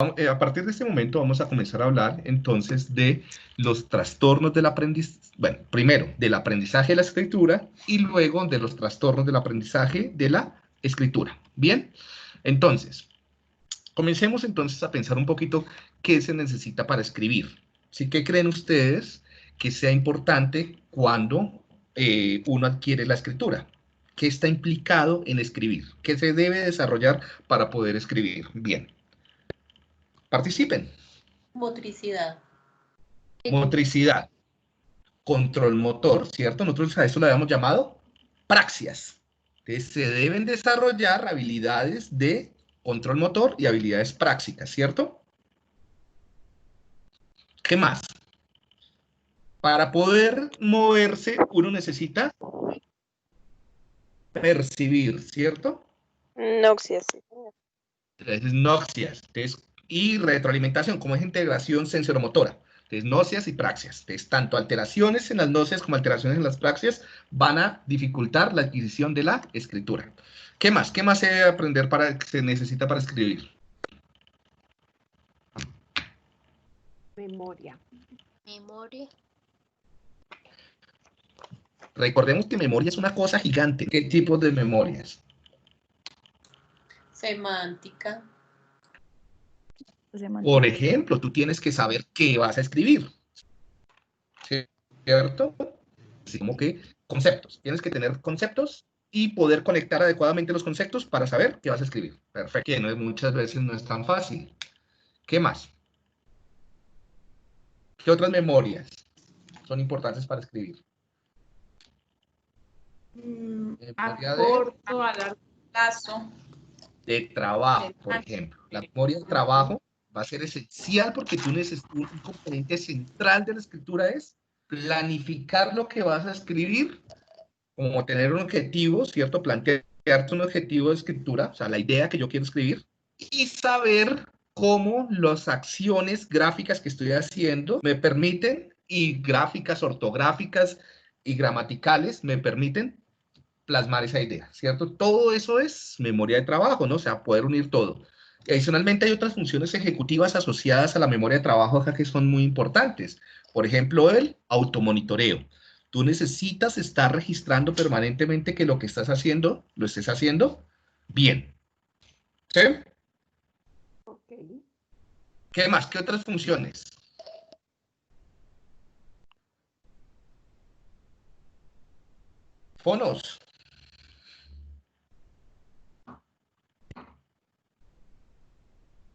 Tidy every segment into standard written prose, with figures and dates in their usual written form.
A partir de este momento vamos a comenzar a hablar entonces de los trastornos del aprendizaje, bueno, primero del aprendizaje de la escritura y luego de los trastornos del aprendizaje de la escritura. Bien, entonces, comencemos entonces a pensar un poquito qué se necesita para escribir. ¿Sí? ¿Qué creen ustedes que sea importante cuando uno adquiere la escritura? ¿Qué está implicado en escribir? ¿Qué se debe desarrollar para poder escribir bien? Participen. Motricidad. Motricidad, control motor, ¿cierto? Nosotros a eso lo habíamos llamado praxias. Entonces, se deben desarrollar habilidades de control motor y habilidades prácticas, ¿cierto? ¿Qué más? Para poder moverse, uno necesita percibir, ¿cierto? Noxias, sí. Entonces, noxias. Entonces, y retroalimentación, como es integración sensoromotora. Entonces, nocias y praxias. Entonces, tanto alteraciones en las nocias como alteraciones en las praxias van a dificultar la adquisición de la escritura. ¿Qué más? ¿Qué más se debe aprender se necesita para escribir? Memoria. Memoria. Recordemos que memoria es una cosa gigante. ¿Qué tipos de memorias? Semántica. Por ejemplo, tú tienes que saber qué vas a escribir, ¿cierto? Así como que conceptos. Tienes que tener conceptos y poder conectar adecuadamente los conceptos para saber qué vas a escribir. Perfecto. Que no es, muchas veces no es tan fácil. ¿Qué más? ¿Qué otras memorias son importantes para escribir? A corto, a largo plazo. De trabajo, por ejemplo. La memoria de trabajo va a ser esencial porque tú necesitas un componente central de la escritura es planificar lo que vas a escribir, como tener un objetivo, ¿cierto? Plantearte un objetivo de escritura, o sea, la idea que yo quiero escribir, y saber cómo las acciones gráficas que estoy haciendo me permiten, y gráficas, ortográficas y gramaticales, me permiten plasmar esa idea, ¿cierto? Todo eso es memoria de trabajo, ¿no? O sea, poder unir todo. Adicionalmente, hay otras funciones ejecutivas asociadas a la memoria de trabajo acá que son muy importantes. Por ejemplo, el automonitoreo. Tú necesitas estar registrando permanentemente que lo que estás haciendo, lo estés haciendo bien. ¿Sí? Ok. ¿Qué más? ¿Qué otras funciones? Fonos.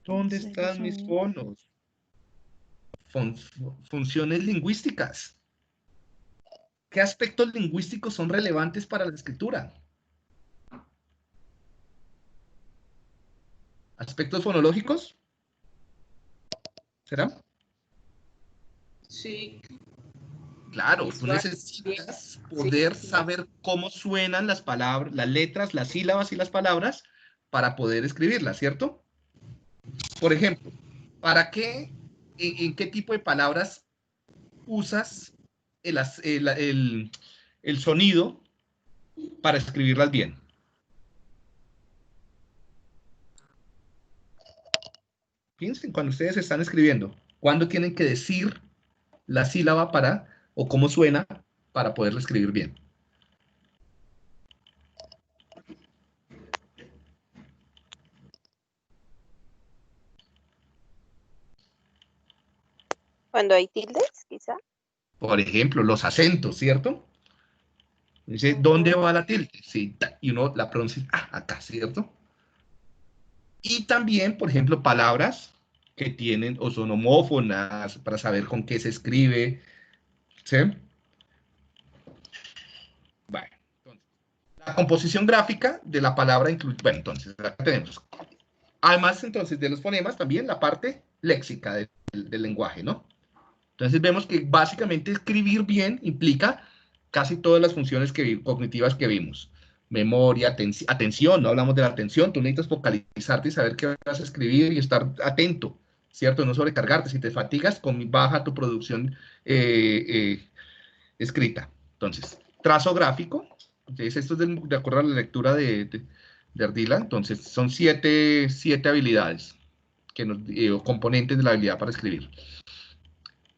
¿Dónde están mis fonos? Funciones lingüísticas. ¿Qué aspectos lingüísticos son relevantes para la escritura? ¿Aspectos fonológicos? ¿Será? Sí. Claro, tú Visual. necesitas Sí, poder sí. saber cómo suenan las palabras, las letras, las sílabas y las palabras para poder escribirlas, ¿cierto? Por ejemplo, ¿para qué, en qué tipo de palabras usas el sonido para escribirlas bien? Piensen cuando ustedes están escribiendo, ¿cuándo tienen que decir la sílaba para, o cómo suena para poderla escribir bien? Cuando hay tildes, quizá. Por ejemplo, los acentos, ¿cierto? Dice, ¿dónde Ujú. va la tilde? Sí, y uno la pronuncia acá, ¿cierto? Y también, por ejemplo, palabras que tienen o son homófonas para saber con qué se escribe, ¿sí? Bueno, entonces, la composición gráfica de la palabra incluye, bueno, entonces, acá tenemos, además, entonces, de los fonemas, también la parte léxica del lenguaje, ¿no? Entonces vemos que básicamente escribir bien implica casi todas las funciones cognitivas que vimos. Memoria, atención, no hablamos de la atención, tú necesitas focalizarte y saber qué vas a escribir y estar atento, ¿cierto? No sobrecargarte, si te fatigas, baja tu producción escrita. Entonces, trazo gráfico, entonces esto es de acuerdo a la lectura de Ardila, entonces son siete habilidades. o componentes de la habilidad para escribir.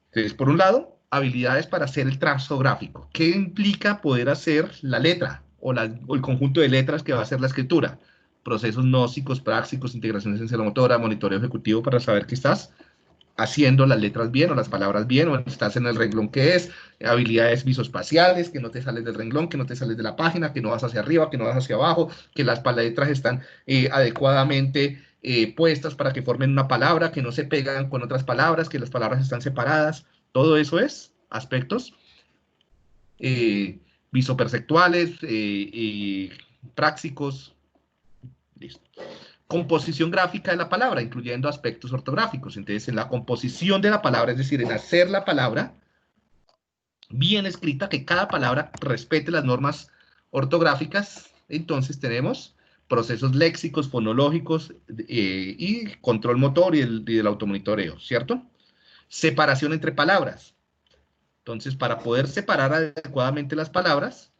Entonces, por un lado, habilidades para hacer el trazo gráfico. ¿Qué implica poder hacer la letra o el conjunto de letras que va a hacer la escritura? Procesos gnósticos, prácticos, integración sensomotora, monitoreo ejecutivo para saber que estás haciendo las letras bien o las palabras bien, o estás en el renglón que es, habilidades visoespaciales, que no te sales del renglón, que no te sales de la página, que no vas hacia arriba, que no vas hacia abajo, que las letras están adecuadamente puestas para que formen una palabra, que no se pegan con otras palabras, que las palabras están separadas. Todo eso es aspectos visoperceptuales, prácticos. Listo. Composición gráfica de la palabra, incluyendo aspectos ortográficos. Entonces, en la composición de la palabra, es decir, en hacer la palabra bien escrita, que cada palabra respete las normas ortográficas, entonces tenemos procesos léxicos, fonológicos y control motor y del automonitoreo, ¿cierto? Separación entre palabras. Entonces, para poder separar adecuadamente las palabras,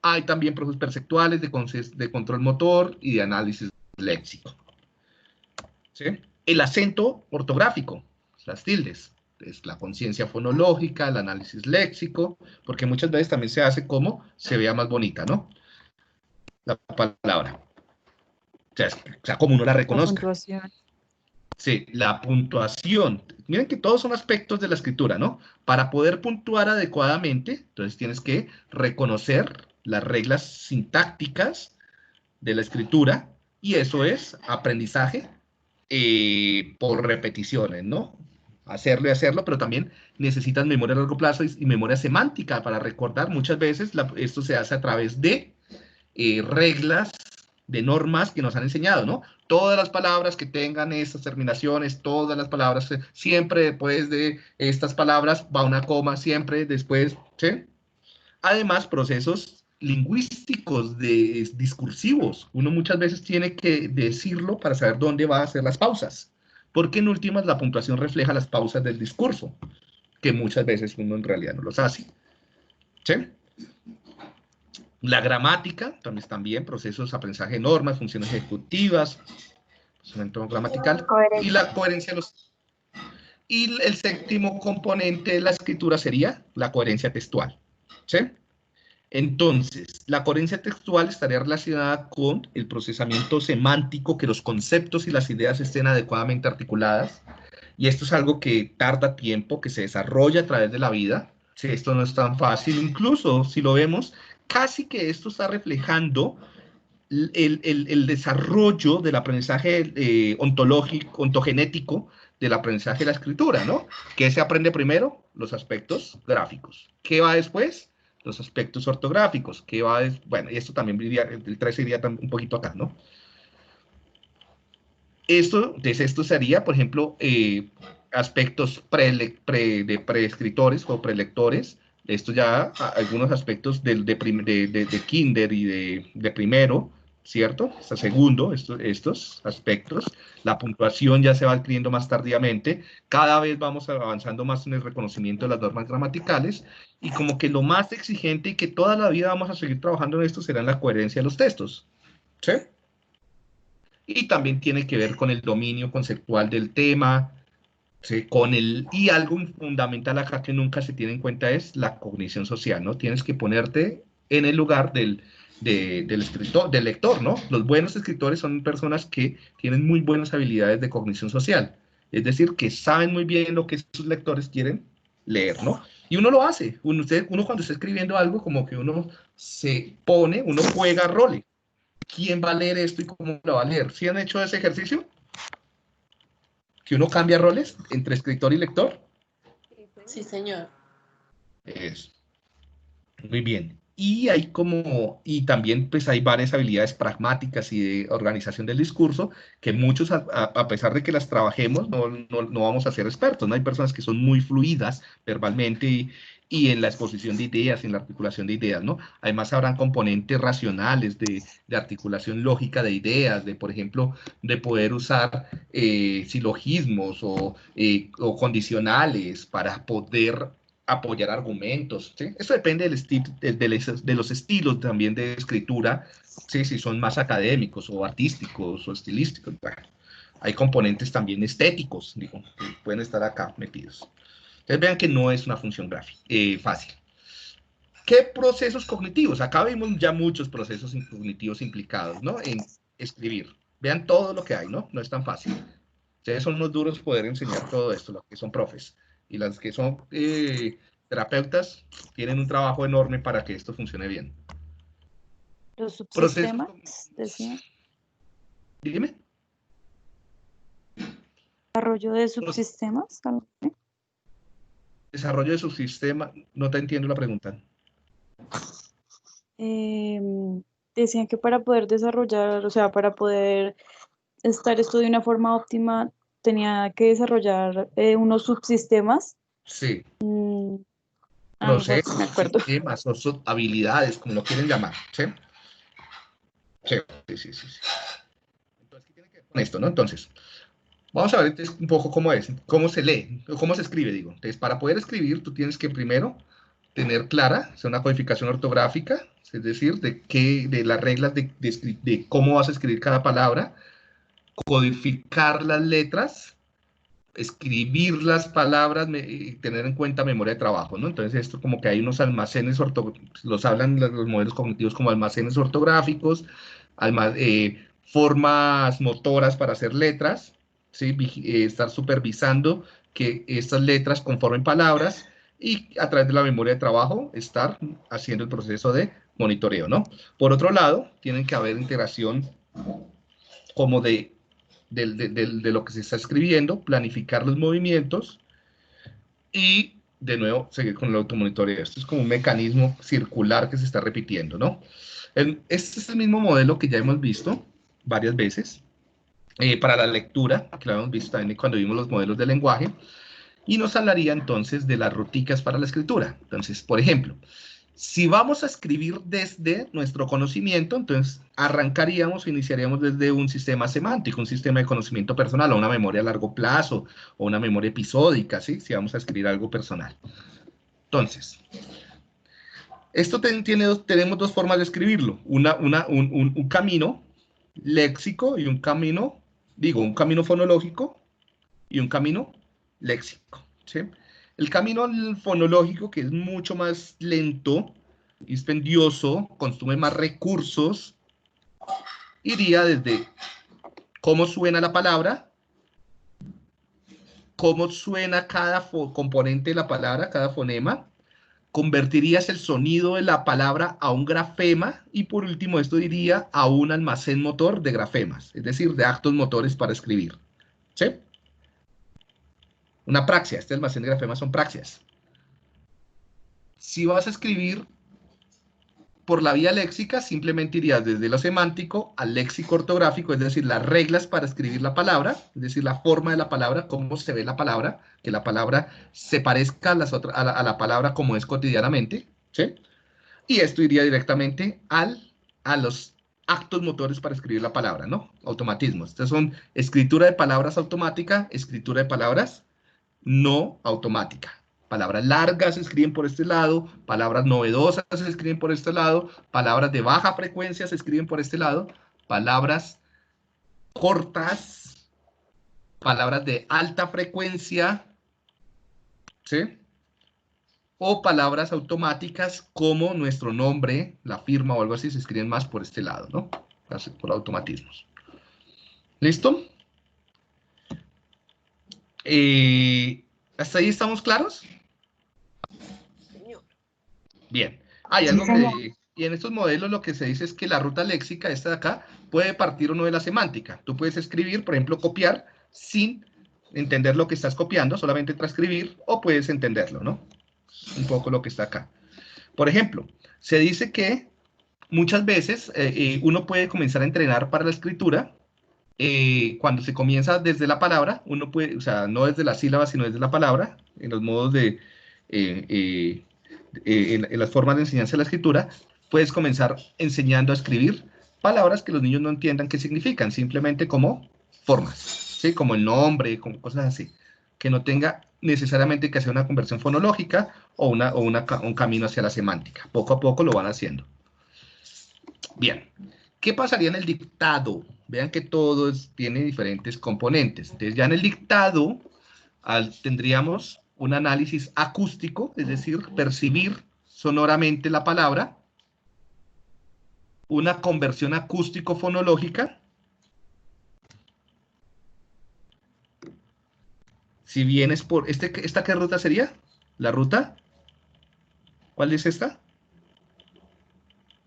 hay también procesos perceptuales de control motor y de análisis léxico. ¿Sí? El acento ortográfico, las tildes, es la conciencia fonológica, el análisis léxico, porque muchas veces también se hace como se vea más bonita, ¿no? La palabra. O sea, como uno la reconozca. La puntuación. Sí, la puntuación. Miren que todos son aspectos de la escritura, ¿no? Para poder puntuar adecuadamente, entonces tienes que reconocer las reglas sintácticas de la escritura, y eso es aprendizaje por repeticiones, ¿no? Hacerlo y hacerlo, pero también necesitas memoria a largo plazo y memoria semántica para recordar. Muchas veces esto se hace a través de reglas, de normas que nos han enseñado, ¿no? Todas las palabras que tengan estas terminaciones, todas las palabras, siempre después de estas palabras va una coma, siempre después, ¿sí? Además, procesos lingüísticos, discursivos. Uno muchas veces tiene que decirlo para saber dónde va a hacer las pausas, porque en últimas la puntuación refleja las pausas del discurso, que muchas veces uno en realidad no los hace. ¿Sí? La gramática, también procesos de aprendizaje de normas, funciones ejecutivas, procesamiento gramatical, y la coherencia de los... Y el séptimo componente de la escritura sería la coherencia textual. ¿Sí? Entonces, la coherencia textual estaría relacionada con el procesamiento semántico, que los conceptos y las ideas estén adecuadamente articuladas, y esto es algo que tarda tiempo, que se desarrolla a través de la vida. Sí, esto no es tan fácil, incluso si lo vemos, casi que esto está reflejando el desarrollo del aprendizaje ontológico, ontogenético, del aprendizaje de la escritura, ¿no? ¿Qué se aprende primero? Los aspectos gráficos. ¿Qué va después? Los aspectos ortográficos. ¿Qué va bueno, y esto también iría, el 13 iría un poquito acá, ¿no? Esto sería, por ejemplo, aspectos de preescritores o prelectores. Esto ya, algunos aspectos de kinder y de primero, ¿cierto? Hasta segundo, estos aspectos. La puntuación ya se va adquiriendo más tardíamente. Cada vez vamos avanzando más en el reconocimiento de las normas gramaticales, y como que lo más exigente y que toda la vida vamos a seguir trabajando en esto será en la coherencia de los textos. ¿Sí? Y también tiene que ver con el dominio conceptual del tema, ¿sí? Y algo fundamental acá que nunca se tiene en cuenta es la cognición social, ¿no? Tienes que ponerte en el lugar del escritor, del lector, ¿no? Los buenos escritores son personas que tienen muy buenas habilidades de cognición social, es decir, que saben muy bien lo que sus lectores quieren leer, ¿no? Y uno lo hace, uno cuando está escribiendo algo, como que uno uno juega roles. ¿Quién va a leer esto y cómo lo va a leer? ¿Sí han hecho ese ejercicio? ¿Que uno cambia roles entre escritor y lector? Sí, señor. Eso. Muy bien. Y también pues hay varias habilidades pragmáticas y de organización del discurso que muchos, a pesar de que las trabajemos, no vamos a ser expertos, ¿no? Hay personas que son muy fluidas verbalmente y en la exposición de ideas, en la articulación de ideas, ¿no? Además habrán componentes racionales de articulación lógica de ideas, por ejemplo, de poder usar silogismos o condicionales para poder apoyar argumentos, ¿sí? Eso depende de los estilos también de escritura, ¿sí? Si son más académicos o artísticos o estilísticos. Bueno, Hay componentes también estéticos, digo, que pueden estar acá metidos. Entonces vean que no es una función gráfica, fácil. ¿Qué procesos cognitivos? Acá vimos ya muchos procesos cognitivos implicados, ¿no? En escribir. Vean todo lo que hay, ¿no? No es tan fácil. Ustedes son unos duros poder enseñar todo esto, los que son profes. Y las que son terapeutas tienen un trabajo enorme para que esto funcione bien. Los subsistemas, decía. Dígame. Desarrollo de subsistemas. Desarrollo de subsistema, no te entiendo la pregunta. Decían que para poder desarrollar, o sea, para poder estar esto de una forma óptima, tenía que desarrollar unos subsistemas. Sí. Procesos, me acuerdo. Sistemas o habilidades, como lo quieren llamar. ¿Sí? Sí. Entonces, ¿qué tiene que ver con esto, no? Entonces, vamos a ver un poco cómo es, cómo se lee, cómo se escribe, digo. Entonces, para poder escribir, tú tienes que primero tener clara, o sea, una codificación ortográfica, es decir, de las reglas de cómo vas a escribir cada palabra, codificar las letras, escribir las palabras y tener en cuenta memoria de trabajo, ¿no? Entonces esto como que hay unos almacenes ortográficos, los hablan los modelos cognitivos como almacenes ortográficos, formas motoras para hacer letras, ¿sí? Estar supervisando que estas letras conformen palabras y a través de la memoria de trabajo estar haciendo el proceso de monitoreo, ¿no? Por otro lado, tienen que haber integración como de lo que se está escribiendo, planificar los movimientos y, de nuevo, seguir con el automonitoreo. Esto es como un mecanismo circular que se está repitiendo, ¿no? Este es el mismo modelo que ya hemos visto varias veces para la lectura, que lo hemos visto también cuando vimos los modelos de lenguaje, y nos hablaría entonces de las ruticas para la escritura. Entonces, por ejemplo, si vamos a escribir desde nuestro conocimiento, entonces arrancaríamos o iniciaríamos desde un sistema semántico, un sistema de conocimiento personal, o una memoria a largo plazo, o una memoria episódica, ¿sí? Si vamos a escribir algo personal. Entonces, esto tenemos dos formas de escribirlo. Un camino léxico y un camino fonológico y un camino léxico, ¿sí? El camino fonológico, que es mucho más lento, dispendioso, consume más recursos, iría desde cómo suena la palabra, cómo suena cada componente de la palabra, cada fonema, convertirías el sonido de la palabra a un grafema y por último esto iría a un almacén motor de grafemas, es decir, de actos motores para escribir, ¿sí? Una praxia, este almacén de grafemas son praxias. Si vas a escribir por la vía léxica, simplemente irías desde lo semántico al léxico ortográfico, es decir, las reglas para escribir la palabra, es decir, la forma de la palabra, cómo se ve la palabra, que la palabra se parezca a la palabra como es cotidianamente, ¿sí? Y esto iría directamente a los actos motores para escribir la palabra, ¿no? Automatismos. Estas son escritura de palabras automática, escritura de palabras no automática. Palabras largas se escriben por este lado, palabras novedosas se escriben por este lado, palabras de baja frecuencia se escriben por este lado, palabras cortas, palabras de alta frecuencia, ¿sí? O palabras automáticas como nuestro nombre, la firma o algo así, se escriben más por este lado, ¿no? Por automatismos. ¿Listo? ¿Hasta ahí estamos claros? Bien. Hay algo y en estos modelos lo que se dice es que la ruta léxica, esta de acá, puede partir o no de la semántica. Tú puedes escribir, por ejemplo, copiar sin entender lo que estás copiando, solamente transcribir, o puedes entenderlo, ¿no? Un poco lo que está acá. Por ejemplo, se dice que muchas veces uno puede comenzar a entrenar para la escritura cuando se comienza desde la palabra, uno puede, o sea, no desde la sílaba, sino desde la palabra, en los modos en las formas de enseñanza de la escritura, puedes comenzar enseñando a escribir palabras que los niños no entiendan qué significan, simplemente como formas, ¿sí? Como el nombre, como cosas así, que no tenga necesariamente que hacer una conversión fonológica o un camino hacia la semántica. Poco a poco lo van haciendo. Bien. ¿Qué pasaría en el dictado? Vean que todo tiene diferentes componentes. Entonces, ya en el dictado tendríamos un análisis acústico, es decir, percibir sonoramente la palabra, una conversión acústico-fonológica. Si vienes por... ¿Esta qué ruta sería? ¿La ruta? ¿Cuál es esta?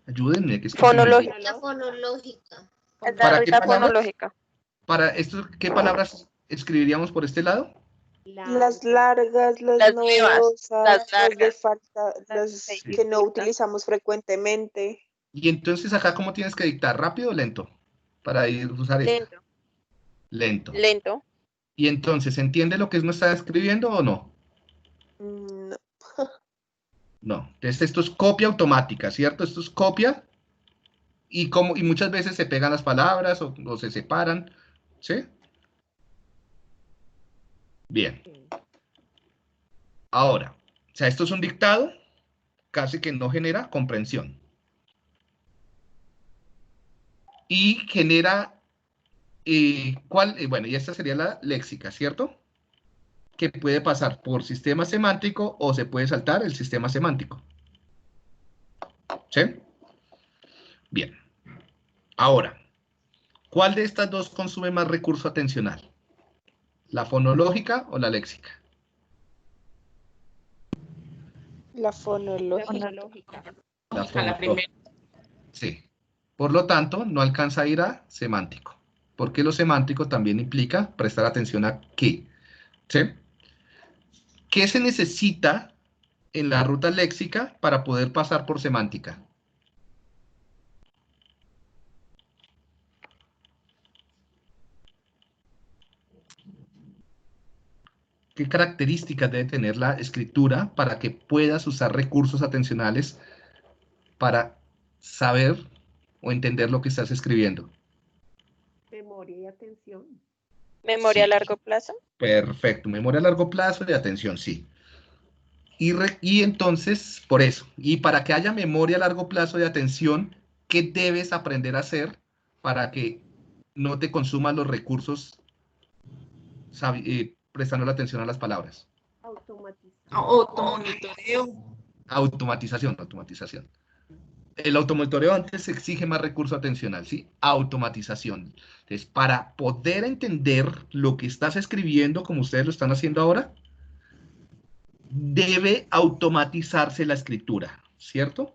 Ayúdenme. Que es Fonológica. La fonológica. Es la ¿Para qué ruta palabras? fonológica. ¿Para esto qué palabras escribiríamos por este lado? Las largas, las Las nuevas, novedosas, las las de largas, falta, las las que que no dictan. utilizamos frecuentemente. Y entonces acá, ¿cómo tienes que dictar? ¿Rápido o lento? Para usar esta. Lento. Lento. Lento. Y entonces, ¿entiende lo que uno está escribiendo o no? No. No. Entonces, esto es copia automática, ¿cierto? Esto es copia. Y muchas veces se pegan las palabras o se separan. ¿Sí? Bien. Ahora, o sea, esto es un dictado, casi que no genera comprensión. Y genera, bueno, y esta sería la léxica, ¿cierto? Que puede pasar por sistema semántico o se puede saltar el sistema semántico. ¿Sí? Bien. Ahora, ¿cuál de estas dos consume más recurso atencional? ¿La fonológica o la léxica? La fonológica. La La primera. Sí. Por lo tanto, no alcanza a ir a semántico. Porque lo semántico también implica prestar atención a qué. ¿Sí? ¿Qué se necesita en la ruta léxica para poder pasar por semántica? ¿Qué características debe tener la escritura para que puedas usar recursos atencionales para saber o entender lo que estás escribiendo? Memoria y atención. Memoria Sí. a largo plazo. Perfecto, memoria a largo plazo y atención, sí. Y entonces, por eso, y para que haya memoria a largo plazo de atención, ¿qué debes aprender a hacer para que no te consuman los recursos prestando la atención a las palabras? Automonitoreo. Automatización. El automonitoreo antes exige más recurso atencional, ¿sí? Automatización. Entonces, para poder entender lo que estás escribiendo, como ustedes lo están haciendo ahora, debe automatizarse la escritura, ¿cierto?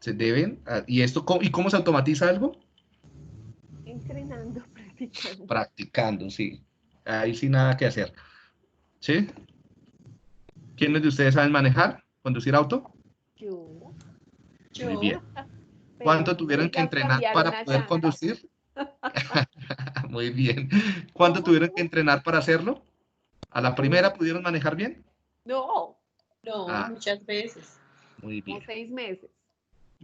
Se deben, ¿y cómo se automatiza algo? Entrenando, practicando. Practicando, sí. Ahí sí nada que hacer. ¿Sí? ¿Quiénes de ustedes saben manejar? ¿Conducir auto? Yo. Muy bien. Pero ¿Cuánto tuvieron que ellas entrenar cambiaron para a poder llantas. conducir? Muy bien. ¿Cuánto tuvieron que entrenar para hacerlo? ¿A la primera pudieron manejar bien? No, Ah, muchas veces. muy Como bien. 6 meses.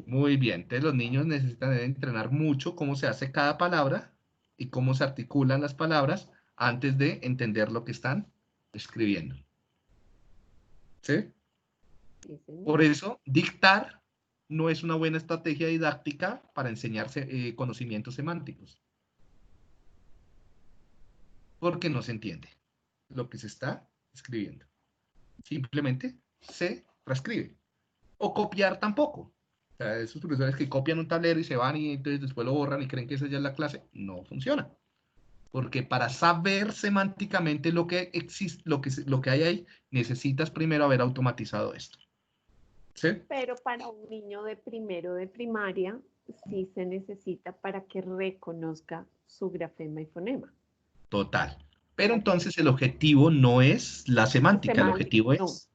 Muy bien. Entonces los niños necesitan entrenar mucho cómo se hace cada palabra y cómo se articulan las palabras antes de entender lo que están escribiendo. ¿Sí? Sí, señor. Por eso, dictar no es una buena estrategia didáctica para enseñarse conocimientos semánticos. Porque no se entiende lo que se está escribiendo. Simplemente se transcribe. O copiar tampoco. O sea, esos profesores que copian un tablero y se van y entonces después lo borran y creen que esa ya es la clase, no funciona. Porque para saber semánticamente lo que existe, lo que hay ahí, necesitas primero haber automatizado esto. ¿Sí? Pero para un niño de primero de primaria, sí se necesita para que reconozca su grafema y fonema. Total. Pero entonces el objetivo no es la semántica, el objetivo No. es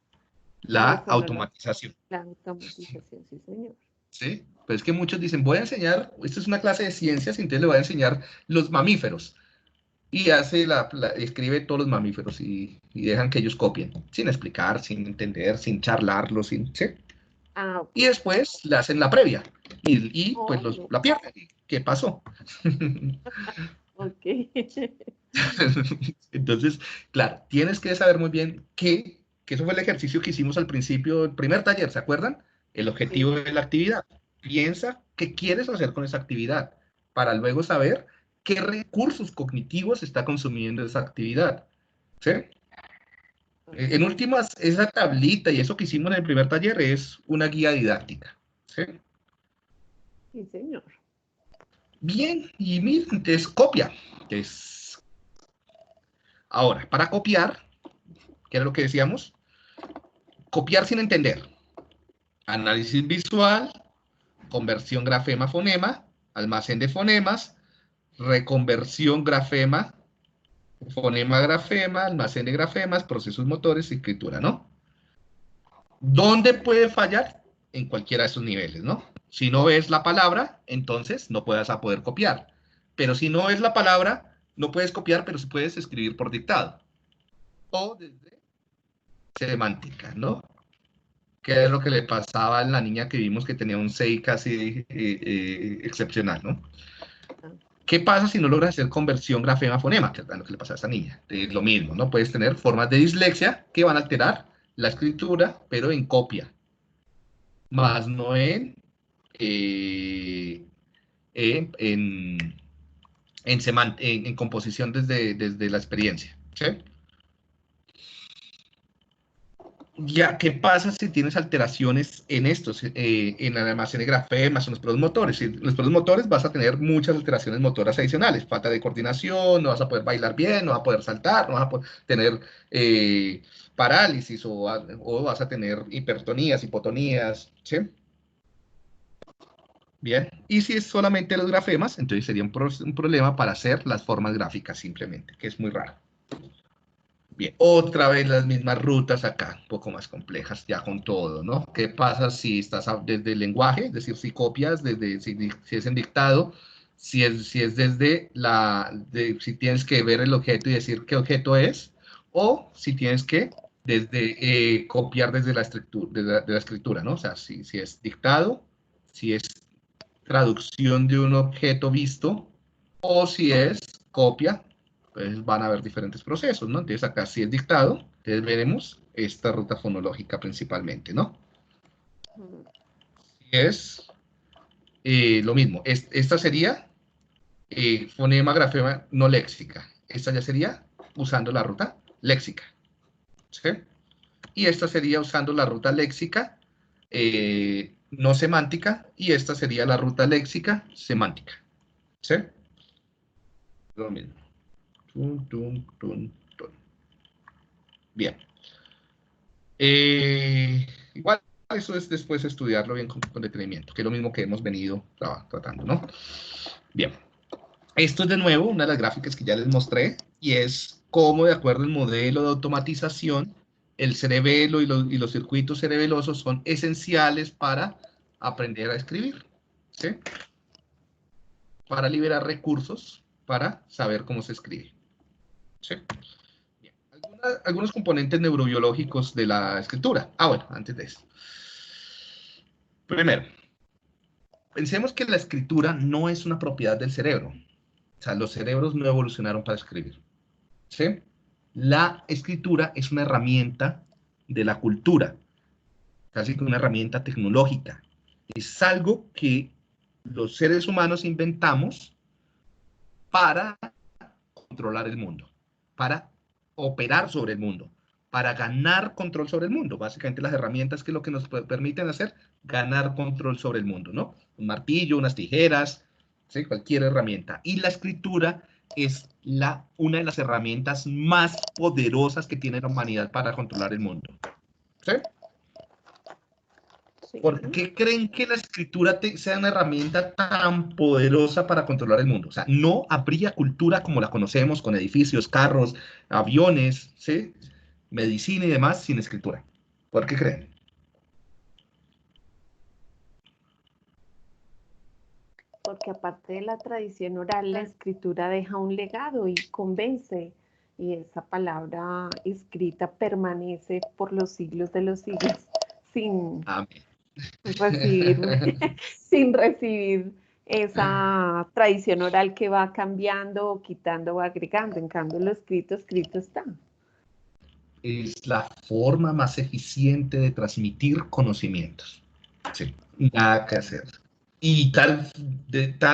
la Eso no automatización. La automatización, sí, señor. ¿Sí? Pero es que muchos dicen, voy a enseñar, esto es una clase de ciencias, entonces le voy a enseñar los mamíferos. Y escribe todos los mamíferos y dejan que ellos copien, sin explicar, sin entender, sin charlarlo, ¿sí? Ah, ok. Y después le hacen la previa y pues No. la pierden. ¿Qué pasó? Ok. Entonces, claro, tienes que saber muy bien que eso fue el ejercicio que hicimos al principio del primer taller, ¿se acuerdan? El objetivo de la actividad. Piensa qué quieres hacer con esa actividad, para luego saber qué recursos cognitivos está consumiendo esa actividad. ¿Sí? En últimas, esa tablita y eso que hicimos en el primer taller es una guía didáctica. ¿Sí? Sí, señor. Bien, y miren, entonces copia. Entonces, ahora, para copiar, ¿qué era lo que decíamos? Copiar sin entender. Análisis visual, conversión grafema-fonema, almacén de fonemas, reconversión grafema, fonema-grafema, almacén de grafemas, procesos motores y escritura, ¿no? ¿Dónde puede fallar? En cualquiera de esos niveles, ¿no? Si no ves la palabra, entonces no puedas a poder copiar. Pero si no ves la palabra, no puedes copiar, pero sí puedes escribir por dictado. O desde semántica, ¿no? Que es lo que le pasaba a la niña que vimos que tenía un 6 casi excepcional, ¿no? ¿Qué pasa si no logras hacer conversión grafema-fonema? Que es lo que le pasa a esa niña. Es lo mismo, ¿no? Puedes tener formas de dislexia que van a alterar la escritura, pero en copia, más no en composición desde la experiencia. ¿Sí? Ya, ¿qué pasa si tienes alteraciones en estos, en el almacén de grafemas, en los productos motores? En los productos motores vas a tener muchas alteraciones motoras adicionales, falta de coordinación, no vas a poder bailar bien, no vas a poder saltar, no vas a poder tener parálisis o vas a tener hipertonías, hipotonías, ¿sí? Bien, y si es solamente los grafemas, entonces sería un problema para hacer las formas gráficas simplemente, que es muy raro. Bien, otra vez las mismas rutas acá, un poco más complejas ya con todo, ¿no? ¿Qué pasa si estás desde el lenguaje, es decir, si copias, si es en dictado, si es desde si tienes que ver el objeto y decir qué objeto es, o si tienes que copiar desde la escritura, ¿no? O sea, si es dictado, si es traducción de un objeto visto, o si es copia, pues van a haber diferentes procesos, ¿no? Entonces acá si es dictado, entonces veremos esta ruta fonológica principalmente, ¿no? Si es lo mismo, esta sería fonema, grafema, no léxica. Esta ya sería usando la ruta léxica, ¿sí? Y esta sería usando la ruta léxica no semántica, y esta sería la ruta léxica semántica, ¿sí? Lo mismo. Tun, tun, tun, tun. Bien. Igual eso es después estudiarlo bien con detenimiento, que es lo mismo que hemos venido tratando, ¿no? Bien. Esto es de nuevo una de las gráficas que ya les mostré, y es cómo, de acuerdo al modelo de automatización, el cerebelo y los circuitos cerebelosos son esenciales para aprender a escribir, ¿sí? Para liberar recursos, para saber cómo se escribe, ¿sí? Bien. Algunos componentes neurobiológicos de la escritura. Bueno, antes de eso. Primero, pensemos que la escritura no es una propiedad del cerebro. O sea, los cerebros no evolucionaron para escribir, ¿sí? La escritura es una herramienta de la cultura, casi como una herramienta tecnológica. Es algo que los seres humanos inventamos para controlar el mundo, para operar sobre el mundo, para ganar control sobre el mundo. Básicamente las herramientas que es lo que nos permiten hacer, ganar control sobre el mundo, ¿no? Un martillo, unas tijeras, ¿sí? Cualquier herramienta. Y la escritura es una de las herramientas más poderosas que tiene la humanidad para controlar el mundo, ¿sí? ¿Por qué creen que la escritura sea una herramienta tan poderosa para controlar el mundo? O sea, no habría cultura como la conocemos, con edificios, carros, aviones, ¿sí? Medicina y demás, sin escritura. ¿Por qué creen? Porque aparte de la tradición oral, la escritura deja un legado y convence. Y esa palabra escrita permanece por los siglos de los siglos sin recibir, sin recibir esa tradición oral que va cambiando o quitando o agregando. En cambio, lo escrito está. Es la forma más eficiente de transmitir conocimientos. Sí, nada que hacer. Y tan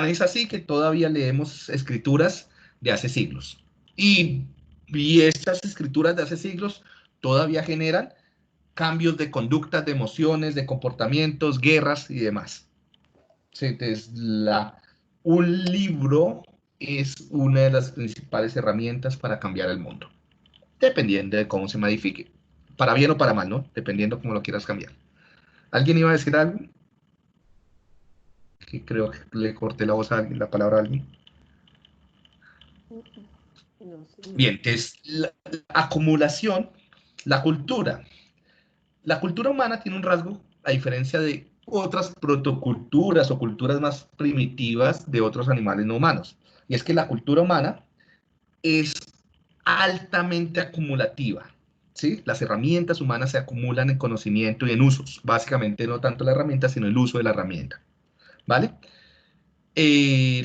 es así que todavía leemos escrituras de hace siglos. Y estas escrituras de hace siglos todavía generan cambios de conductas, de emociones, de comportamientos, guerras y demás. Entonces, un libro es una de las principales herramientas para cambiar el mundo, dependiendo de cómo se modifique. Para bien o para mal, ¿no? Dependiendo cómo lo quieras cambiar. ¿Alguien iba a decir algo? Que creo que le corté la voz a alguien, la palabra a alguien. No, señor. Bien, entonces, la acumulación, la cultura. La cultura humana tiene un rasgo, a diferencia de otras protoculturas o culturas más primitivas de otros animales no humanos. Y es que la cultura humana es altamente acumulativa. ¿Sí? Las herramientas humanas se acumulan en conocimiento y en usos. Básicamente no tanto la herramienta, sino el uso de la herramienta. ¿Vale?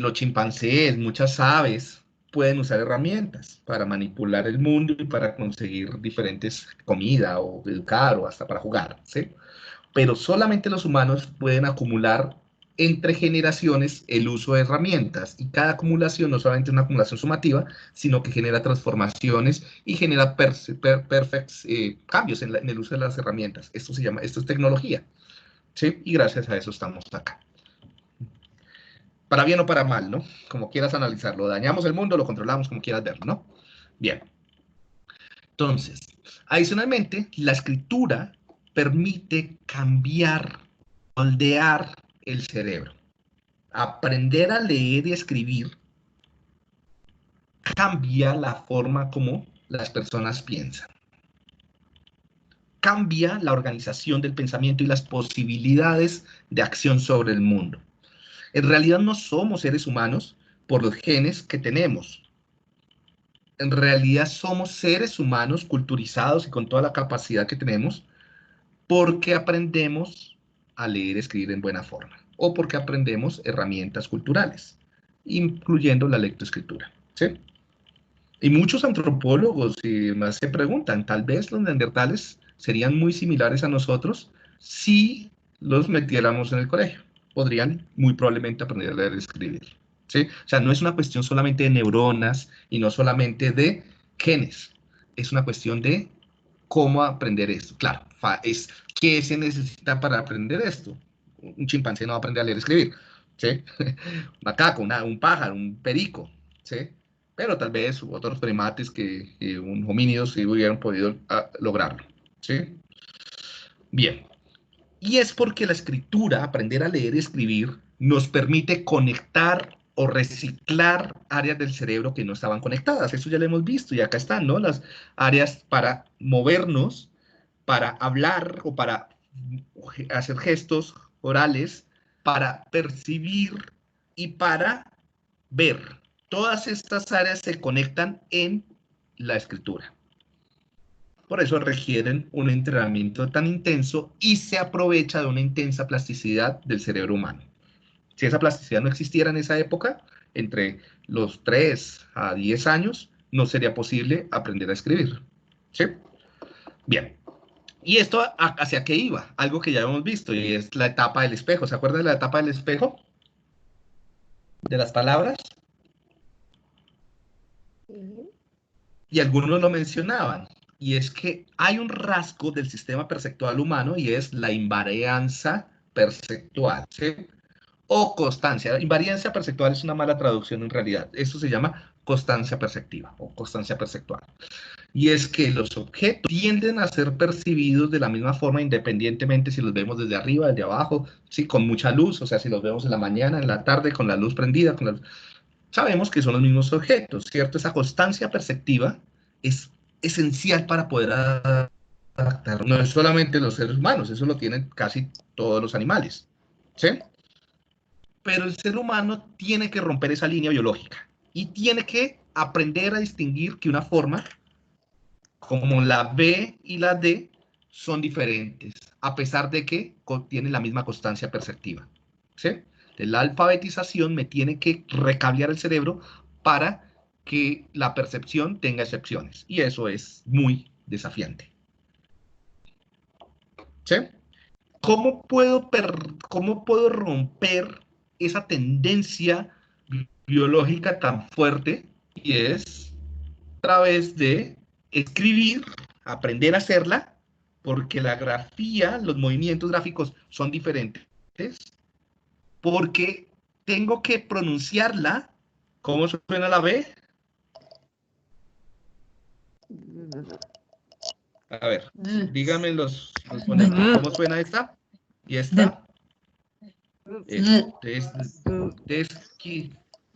Los chimpancés, muchas aves, pueden usar herramientas para manipular el mundo y para conseguir diferentes comida o educar o hasta para jugar, ¿sí? Pero solamente los humanos pueden acumular entre generaciones el uso de herramientas, y cada acumulación no solamente es una acumulación sumativa, sino que genera transformaciones y genera cambios en el uso de las herramientas. Esto es tecnología, ¿sí? Y gracias a eso estamos acá. Para bien o para mal, ¿no? Como quieras analizarlo. Dañamos el mundo, lo controlamos, como quieras verlo, ¿no? Bien. Entonces, adicionalmente, la escritura permite cambiar, moldear el cerebro. Aprender a leer y escribir cambia la forma como las personas piensan. Cambia la organización del pensamiento y las posibilidades de acción sobre el mundo. En realidad no somos seres humanos por los genes que tenemos. En realidad somos seres humanos culturizados y con toda la capacidad que tenemos porque aprendemos a leer y escribir en buena forma, o porque aprendemos herramientas culturales, incluyendo la lectoescritura, ¿sí? Y muchos antropólogos y demás se preguntan, tal vez los neandertales serían muy similares a nosotros si los metiéramos en el colegio. Podrían muy probablemente aprender a leer y escribir, ¿sí? O sea, no es una cuestión solamente de neuronas y no solamente de genes, es una cuestión de cómo aprender esto. Claro, ¿qué se necesita para aprender esto? Un chimpancé no va a aprender a leer y escribir, ¿sí? Un macaco, un pájaro, un perico, ¿sí? Pero tal vez otros primates un homínidos sí hubieran podido lograrlo, ¿sí? Bien. Y es porque la escritura, aprender a leer y escribir, nos permite conectar o reciclar áreas del cerebro que no estaban conectadas. Eso ya lo hemos visto y acá están, ¿no? Las áreas para movernos, para hablar o para hacer gestos orales, para percibir y para ver. Todas estas áreas se conectan en la escritura. Por eso requieren un entrenamiento tan intenso y se aprovecha de una intensa plasticidad del cerebro humano. Si esa plasticidad no existiera en esa época, entre los 3 a 10 años, no sería posible aprender a escribir. ¿Sí? Bien. ¿Y esto hacia qué iba? Algo que ya hemos visto, y es la etapa del espejo. ¿Se acuerdan de la etapa del espejo? ¿De las palabras? Y algunos lo mencionaban. Y es que hay un rasgo del sistema perceptual humano y es la invarianza perceptual, ¿sí? O constancia. Invariancia perceptual es una mala traducción en realidad. Eso se llama constancia perceptiva o constancia perceptual. Y es que los objetos tienden a ser percibidos de la misma forma independientemente si los vemos desde arriba, desde abajo, ¿sí? Con mucha luz, o sea, si los vemos en la mañana, en la tarde, con la luz prendida, sabemos que son los mismos objetos, ¿cierto? Esa constancia perceptiva es esencial para poder adaptar. No es solamente los seres humanos, eso lo tienen casi todos los animales, ¿sí? Pero el ser humano tiene que romper esa línea biológica y tiene que aprender a distinguir que una forma como la B y la D son diferentes, a pesar de que tienen la misma constancia perceptiva, ¿sí? La alfabetización me tiene que recablear el cerebro para que la percepción tenga excepciones, y eso es muy desafiante. ¿Sí? ¿Cómo puedo romper esa tendencia biológica tan fuerte, y es a través de escribir, aprender a hacerla, porque la grafía, los movimientos gráficos son diferentes, porque tengo que pronunciarla. ¿Cómo suena la B? A ver, díganme los fonemas. ¿Cómo suena esta? ¿Y esta?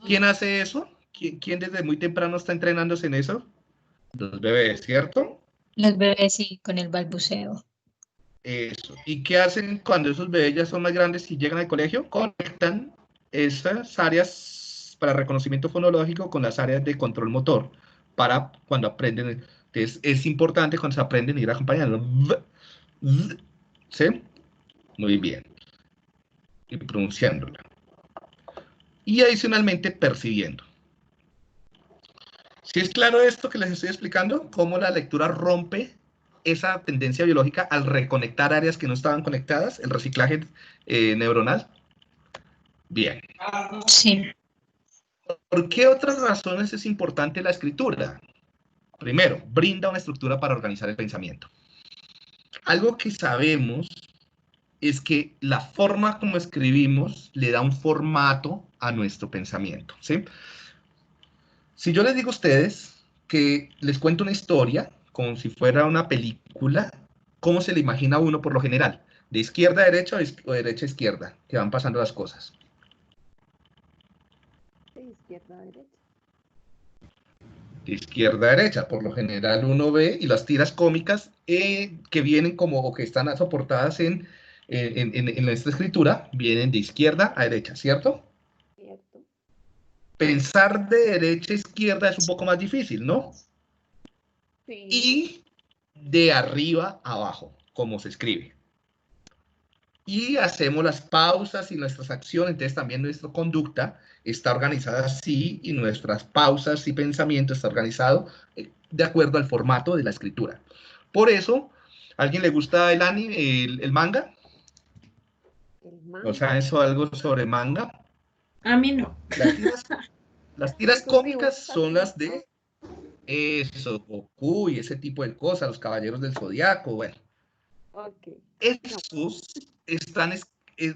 ¿Quién hace eso? ¿Quién desde muy temprano está entrenándose en eso? Los bebés, ¿cierto? Los bebés sí, con el balbuceo. Eso. ¿Y qué hacen cuando esos bebés ya son más grandes y llegan al colegio? Conectan esas áreas para reconocimiento fonológico con las áreas de control motor para cuando aprenden. Entonces, es importante cuando se aprenden ir acompañando. ¿Sí? Muy bien. Y pronunciándola. Y adicionalmente percibiendo. ¿Sí es claro esto que les estoy explicando? Cómo la lectura rompe esa tendencia biológica al reconectar áreas que no estaban conectadas, el reciclaje neuronal. Bien. Sí. ¿Por qué otras razones es importante la escritura? Primero, brinda una estructura para organizar el pensamiento. Algo que sabemos es que la forma como escribimos le da un formato a nuestro pensamiento, ¿sí? Si yo les digo a ustedes que les cuento una historia, como si fuera una película, ¿cómo se le imagina a uno por lo general? ¿De izquierda a derecha o de derecha a izquierda? Que van pasando las cosas. De izquierda a derecha. De izquierda a derecha, por lo general uno ve, y las tiras cómicas que vienen como, o que están soportadas en esta escritura, vienen de izquierda a derecha, ¿cierto? Cierto. Pensar de derecha a izquierda es un poco más difícil, ¿no? Sí. Y de arriba a abajo, como se escribe. Y hacemos las pausas y nuestras acciones, entonces también nuestra conducta está organizada así, y nuestras pausas y pensamiento está organizado de acuerdo al formato de la escritura. Por eso, ¿a alguien le gusta el anime, el manga? El manga. O sea, ¿eso algo sobre manga? A mí no. Las tiras Esos cómicas dibujos son así, las de eso, Goku y ese tipo de cosas, los Caballeros del Zodiaco, bueno. Ok. Estos están,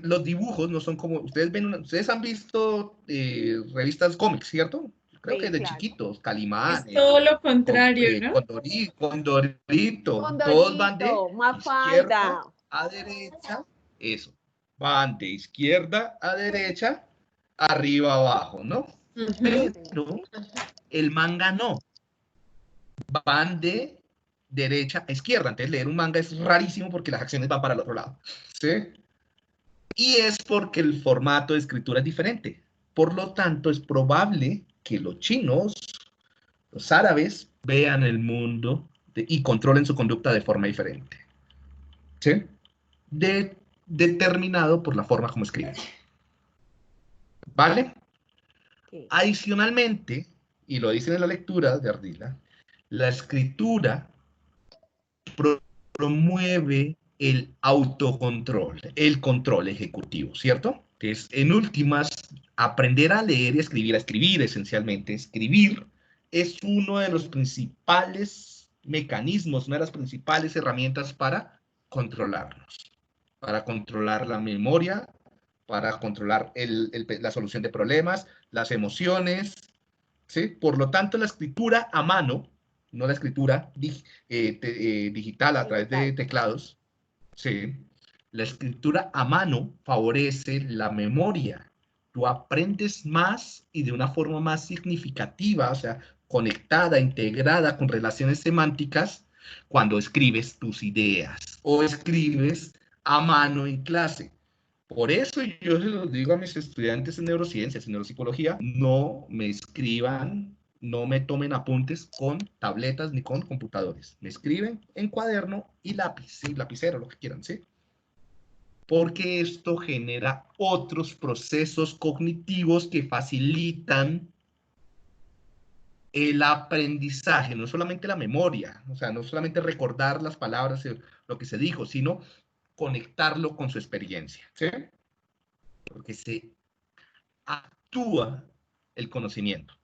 los dibujos no son como, ustedes ven, ustedes han visto revistas cómics, ¿cierto? Creo que Sí, de claro. chiquitos, Es Calimán, todo lo contrario, ¿no? Condorito, todos van de Condorito, Mafalda. izquierda a derecha, eso, van de izquierda a derecha, arriba abajo, ¿no? Ujú. Pero el manga no, van de derecha a izquierda. Entonces leer un manga es rarísimo porque las acciones van para el otro lado, ¿sí? Y es porque el formato de escritura es diferente. Por lo tanto, es probable que los chinos, los árabes, vean el mundo y controlen su conducta de forma diferente, ¿sí? Determinado por la forma como escriben. ¿Vale? Okay. Adicionalmente, y lo dicen en la lectura de Ardila, la escritura promueve el autocontrol, el control ejecutivo, ¿cierto? Entonces, en últimas, aprender a leer y a escribir esencialmente, escribir es uno de los principales mecanismos, una de las principales herramientas para controlarnos, para controlar la memoria, para controlar la solución de problemas, las emociones, ¿sí? Por lo tanto, la escritura a mano, no la escritura digital a través de teclados, ¿sí? La escritura a mano favorece la memoria. Tú aprendes más y de una forma más significativa, o sea, conectada, integrada con relaciones semánticas, cuando escribes tus ideas o escribes a mano en clase. Por eso yo se los digo a mis estudiantes en neurociencias, en neuropsicología, no me escriban, no me tomen apuntes con tabletas ni con computadores. Me escriben en cuaderno y lápiz, ¿sí? Lapicero, lo que quieran, ¿sí? Porque esto genera otros procesos cognitivos que facilitan el aprendizaje, no solamente la memoria, o sea, no solamente recordar las palabras, lo que se dijo, sino conectarlo con su experiencia, ¿sí? Porque actúa el conocimiento.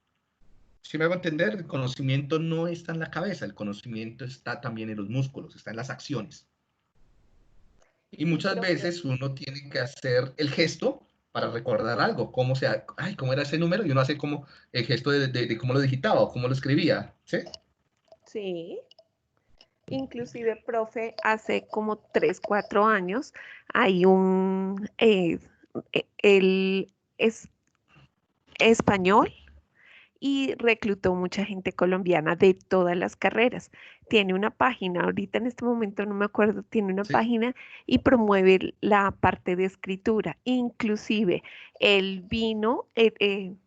Si me hago entender, el conocimiento no está en la cabeza, el conocimiento está también en los músculos, está en las acciones. Y muchas veces uno tiene que hacer el gesto para recordar algo, cómo era ese número, y uno hace como el gesto de cómo lo digitaba o cómo lo escribía, ¿sí? Sí. Inclusive, profe, hace como 3, 4 años hay él es español y reclutó mucha gente colombiana de todas las carreras. Tiene una página, ahorita en este momento no me acuerdo, tiene una Sí. página y promueve la parte de escritura. Inclusive, él vino,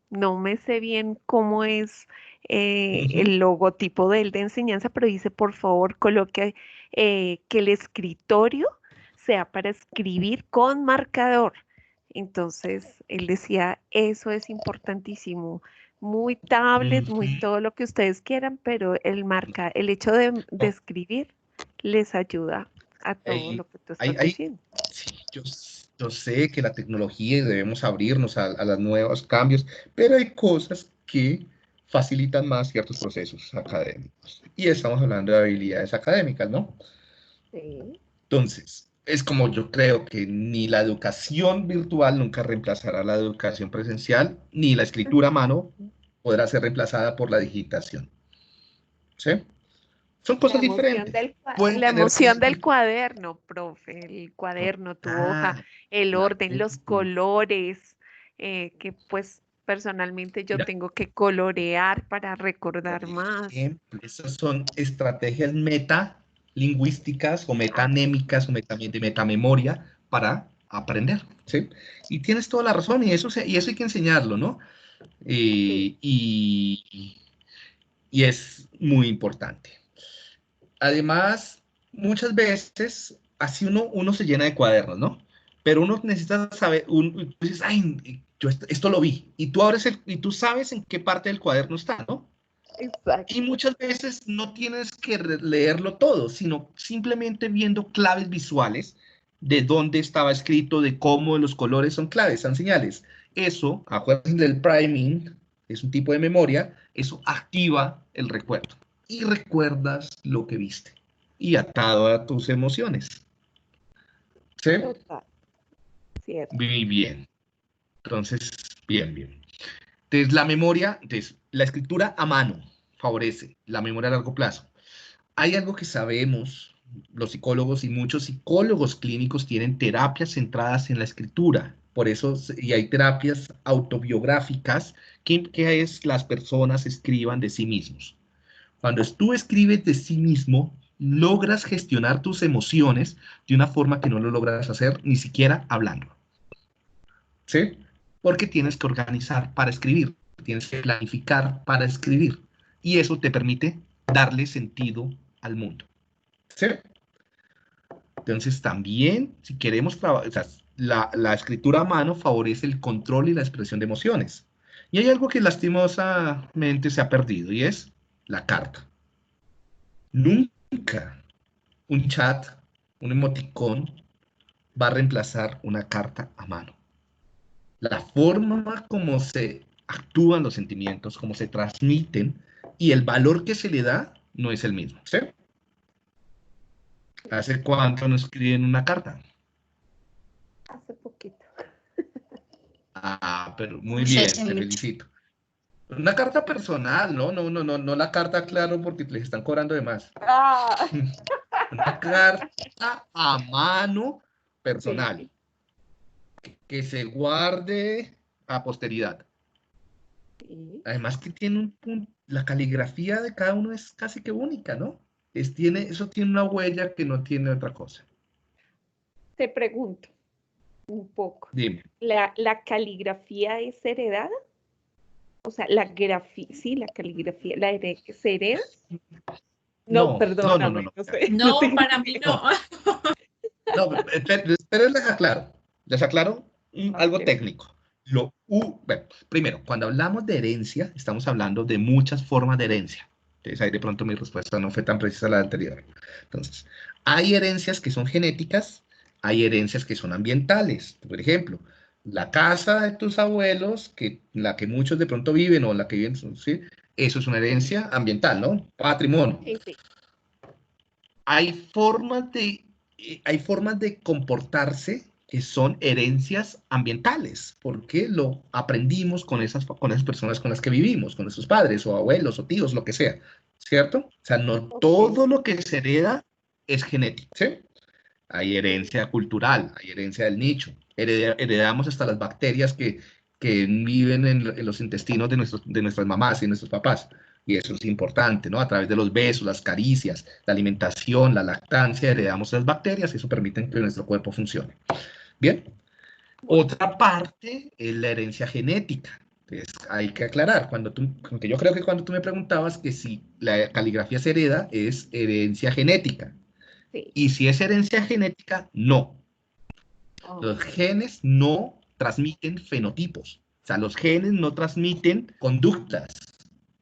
no me sé bien cómo es el logotipo de él de enseñanza, pero dice, por favor, coloque que el escritorio sea para escribir con marcador. Entonces, él decía, eso es importantísimo, muy tablet, muy todo lo que ustedes quieran, pero el hecho de escribir les ayuda a todo lo que tú estás diciendo. Sí, yo sé que la tecnología y debemos abrirnos a los nuevos cambios, pero hay cosas que facilitan más ciertos procesos académicos. Y estamos hablando de habilidades académicas, ¿no? Sí. Entonces, es como yo creo que ni la educación virtual nunca reemplazará la educación presencial, ni la escritura a mano podrá ser reemplazada por la digitación. ¿Sí? Son cosas diferentes. Pueden La tener emoción cosas del cuaderno, profe, el cuaderno, tu hoja, el orden, los colores, que pues personalmente yo Mira, tengo que colorear para recordar por más. ejemplo, esas son estrategias metalingüísticas o metanémicas o de metamemoria para aprender, ¿sí? Y tienes toda la razón, y eso hay que enseñarlo, ¿no? Y es muy importante. Además, muchas veces, así uno se llena de cuadernos, ¿no? Pero uno necesita saber, tú dices, ay, yo esto lo vi, y tú y tú sabes en qué parte del cuaderno está, ¿no? Exacto. Y muchas veces no tienes que leerlo todo, sino simplemente viendo claves visuales de dónde estaba escrito, de cómo los colores son claves, son señales. Eso, acuérdense del priming, es un tipo de memoria, eso activa el recuerdo. Y recuerdas lo que viste. Y atado a tus emociones. ¿Sí? Total. Cierto. Muy bien. Entonces, bien. Entonces, la memoria, la escritura a mano favorece la memoria a largo plazo. Hay algo que sabemos, los psicólogos y muchos psicólogos clínicos tienen terapias centradas en la escritura. Por eso, y hay terapias autobiográficas que es las personas escriban de sí mismos. Cuando tú escribes de sí mismo, logras gestionar tus emociones de una forma que no lo logras hacer ni siquiera hablando. ¿Sí? Porque tienes que organizar para escribir, tienes que planificar para escribir. Y eso te permite darle sentido al mundo. ¿Sí? Entonces también, si queremos trabajar, o sea, la escritura a mano favorece el control y la expresión de emociones. Y hay algo que lastimosamente se ha perdido, y es la carta. Nunca un chat, un emoticón, va a reemplazar una carta a mano. La forma como se actúan los sentimientos, cómo se transmiten y el valor que se le da no es el mismo. ¿Sí? ¿Hace cuánto no escriben una carta? Hace poquito. Ah, pero muy Sí, bien, hace te mucho. felicito. Una carta personal, no la carta, claro, porque les están cobrando de más. Una carta a mano personal, Sí. que se guarde a posteridad. Sí. Además que tiene la caligrafía de cada uno es casi que única, ¿no? Eso tiene una huella que no tiene otra cosa. Te pregunto un poco. Dime. ¿La caligrafía es heredada? O sea, sí, la caligrafía, ¿se hereda? No, perdóname, no sé. No, para mí no. No, pero les aclaro algo Ok. técnico. Bueno, primero, cuando hablamos de herencia, estamos hablando de muchas formas de herencia. Entonces ahí de pronto mi respuesta no fue tan precisa a la anterior. Entonces, hay herencias que son genéticas, hay herencias que son ambientales. Por ejemplo, la casa de tus abuelos, la que muchos de pronto viven o la que viven, ¿sí? Eso es una herencia ambiental, ¿no? Patrimonio. Sí, sí. Hay formas de comportarse que son herencias ambientales, porque lo aprendimos con esas personas con las que vivimos, con nuestros padres o abuelos o tíos, lo que sea, ¿cierto? O sea, no todo lo que se hereda es genético, ¿sí? Hay herencia cultural, hay herencia del nicho. Heredamos hasta las bacterias que viven en los intestinos de nuestras mamás y nuestros papás. Y eso es importante, ¿no? A través de los besos, las caricias, la alimentación, la lactancia, heredamos las bacterias y eso permite que nuestro cuerpo funcione. Bien. Otra parte es la herencia genética. Entonces, hay que aclarar, porque yo creo que cuando tú me preguntabas que si la caligrafía se hereda, es herencia genética. Sí. Y si es herencia genética, no. Oh. Los genes no transmiten fenotipos. O sea, los genes no transmiten conductas.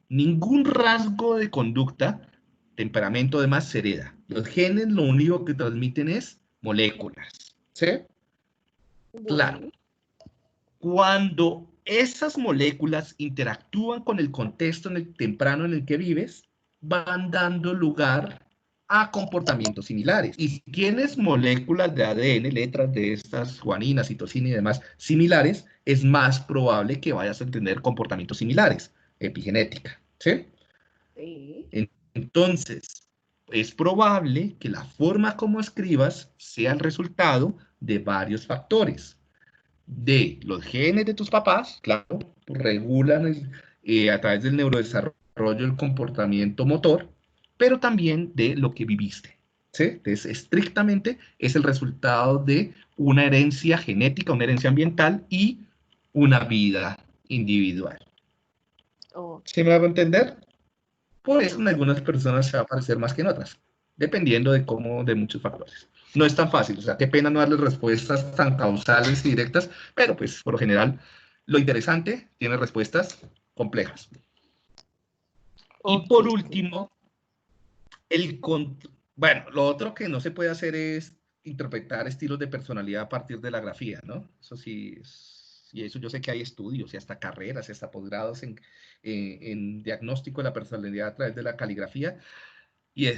Ningún rasgo de conducta, temperamento, demás, se hereda. Los genes lo único que transmiten es moléculas. ¿Sí? Claro. Cuando esas moléculas interactúan con el contexto temprano en el que vives, van dando lugar a comportamientos similares. Y si tienes moléculas de ADN, letras de estas, guanina, citosina y demás, similares, es más probable que vayas a tener comportamientos similares, epigenética. ¿Sí? Sí. Entonces, es probable que la forma como escribas sea el resultado de varios factores. De los genes de tus papás, claro, regulan a través del neurodesarrollo el comportamiento motor, pero también de lo que viviste. ¿Sí? Entonces, estrictamente es el resultado de una herencia genética, una herencia ambiental y una vida individual. Oh. ¿Sí me hago entender? Por eso en algunas personas se va a parecer más que en otras, dependiendo de muchos factores. No es tan fácil, o sea, qué pena no darles respuestas tan causales y directas, pero pues por lo general lo interesante tiene respuestas complejas. Y por último, bueno, lo otro que no se puede hacer es interpretar estilos de personalidad a partir de la grafía, ¿no? Eso sí, y eso yo sé que hay estudios y hasta carreras y hasta posgrados en diagnóstico de la personalidad a través de la caligrafía, y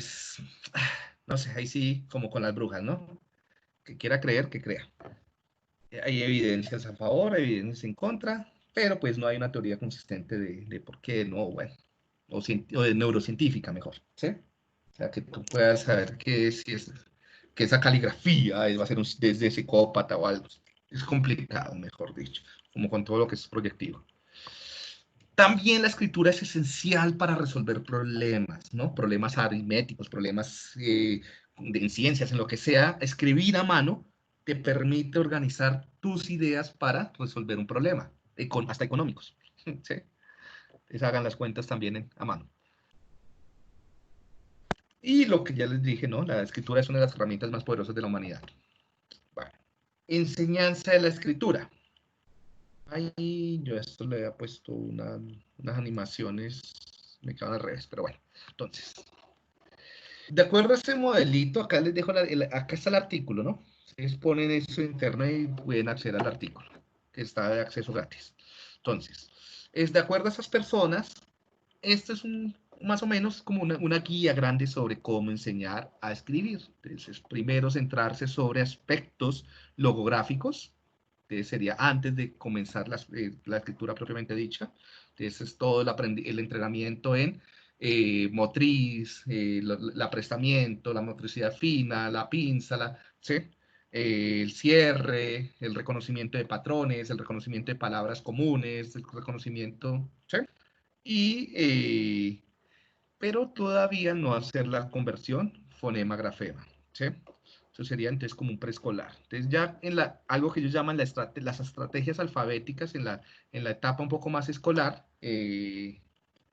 no sé, ahí sí, como con las brujas, ¿no? Que quiera creer, que crea. Hay evidencias a favor, evidencias en contra, pero pues no hay una teoría consistente de por qué no, bueno, o de neurocientífica mejor, ¿sí? O sea, que tú puedas saber que esa caligrafía va a ser desde psicópata o algo. Es complicado, mejor dicho, como con todo lo que es proyectivo. También la escritura es esencial para resolver problemas, ¿no? Problemas aritméticos, problemas en ciencias, en lo que sea. Escribir a mano te permite organizar tus ideas para resolver un problema, hasta económicos. ¿Sí? Entonces hagan las cuentas también a mano. Y lo que ya les dije, ¿no? La escritura es una de las herramientas más poderosas de la humanidad. Bueno. Enseñanza de la escritura. Ahí yo esto le había puesto unas animaciones, me quedan al revés, pero bueno. Entonces, de acuerdo a este modelito, acá les dejo, acá está el artículo, ¿no? Ustedes ponen eso interno y pueden acceder al artículo, que está de acceso gratis. Entonces, de acuerdo a esas personas, esto es más o menos como una guía grande sobre cómo enseñar a escribir. Entonces, primero centrarse sobre aspectos logográficos, que sería antes de comenzar la escritura propiamente dicha. Entonces, es todo el entrenamiento en motriz, el aprestamiento, la motricidad fina, la pinza, ¿sí? El cierre, el reconocimiento de patrones, el reconocimiento de palabras comunes, el reconocimiento, ¿sí? Pero todavía no hacer la conversión fonema-grafema, ¿sí? Eso sería entonces como un preescolar. Entonces ya algo que ellos llaman las estrategias alfabéticas en la etapa un poco más escolar,